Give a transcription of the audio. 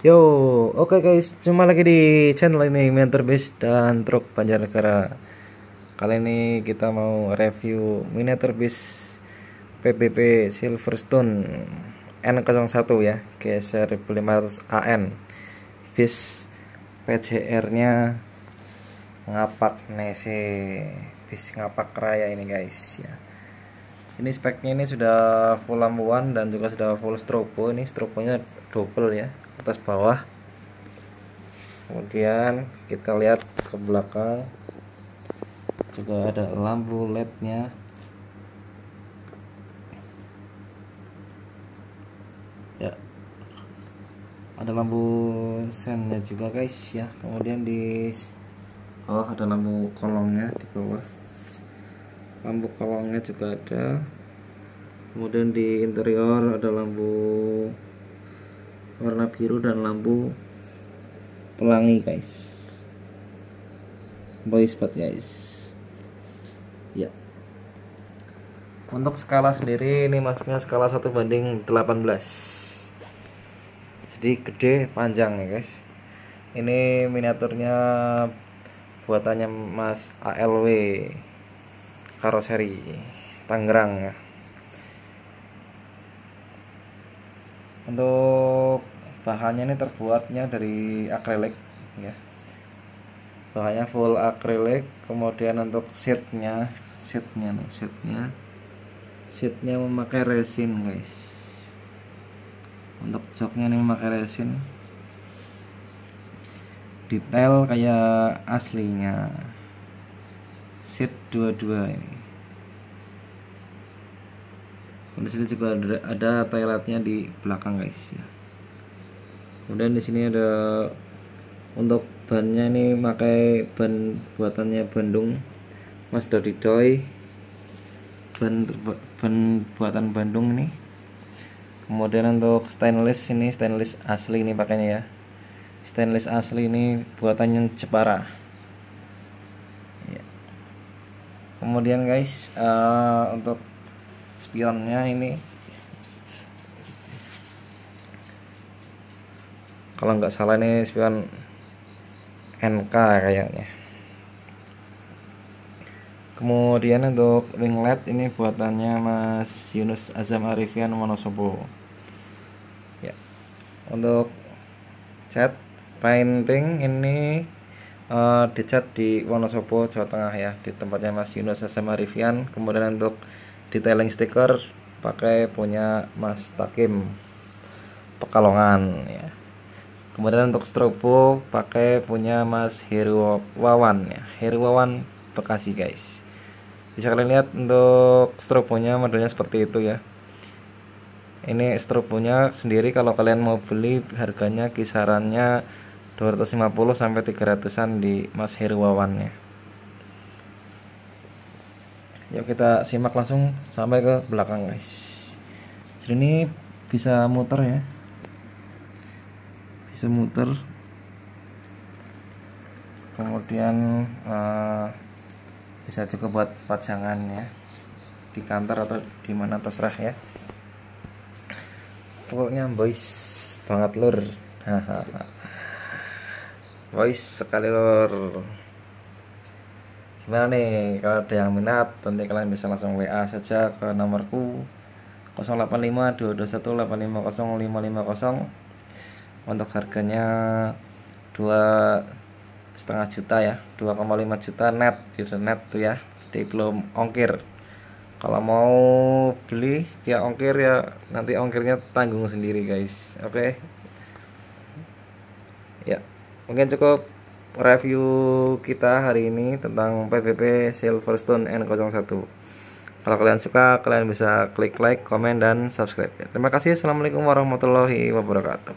Yo, oke guys, jumpa lagi di channel ini Miniatur Base dan Truk Banjarnegara. Kali ini kita mau review miniatur base PBB Silverstone N01 ya, G1500 AN. Base PJR-nya ngapak nese, base ngapak raya ini guys ya. Ini speknya ini sudah full lampuan dan juga sudah full strobo. Ini strobonya double ya, atas bawah. Kemudian kita lihat ke belakang, juga ada lampu LED-nya. Ya, ada lampu sennya juga guys ya. Kemudian di bawah ada lampu kolongnya di bawah. Lampu kolongnya juga ada. Kemudian di interior ada lampu warna biru dan lampu pelangi guys, boy spot guys ya. Untuk skala sendiri ini masuknya skala 1:18, jadi gede panjang ya guys. Ini miniaturnya buatannya Mas ALW Karoseri Tangerang ya. Untuk bahannya ini terbuatnya dari akrilik ya, bahannya full akrilik. Kemudian untuk seatnya memakai resin guys. Untuk joknya ini memakai resin, detail kayak aslinya. Seat dua-dua ini. Di sini juga ada toiletnya di belakang guys ya. Kemudian di sini ada untuk bannya ini pakai ban buatannya Bandung, Mas Dodidoy, ban buatan Bandung ini. Kemudian untuk stainless ini stainless asli ini pakainya ya. Stainless asli ini buatannya Jepara. Ya. Kemudian guys, untuk spionnya ini kalau nggak salah ini spion NK kayaknya. Kemudian untuk winglet ini buatannya Mas Yunus Azam Arifian Wonosobo ya. Untuk cat painting ini dicat di Wonosobo Jawa Tengah ya, di tempatnya Mas Yunus Azam Arifian. Kemudian untuk detailing stiker pakai punya Mas Takim Pekalongan ya. Kemudian untuk strobo pakai punya Mas Heru Wawan ya, Heru Wawan Bekasi guys. Bisa kalian lihat untuk strobonya modelnya seperti itu ya. Ini strobonya sendiri kalau kalian mau beli harganya kisarannya 250 sampai 300-an di Mas Heru Wawan ya. Yuk kita simak langsung sampai ke belakang guys. Jadi ini bisa muter ya, bisa muter. Kemudian bisa juga buat pajangan ya, di kantor atau di mana terserah ya. Pokoknya boys banget lur. Boys sekali lur. Gimana nih, kalau ada yang minat nanti kalian bisa langsung WA saja ke nomorku 085221850550. Untuk harganya 2,5 juta ya, 2,5 juta net tuh ya, jadi belum ongkir. Kalau mau beli ya ongkir ya, nanti ongkirnya tanggung sendiri guys. Oke ya, mungkin cukup review kita hari ini tentang PBB Silverstone N01. Kalau kalian suka, kalian bisa klik like, komen, dan subscribe ya. Terima kasih. Assalamualaikum warahmatullahi wabarakatuh.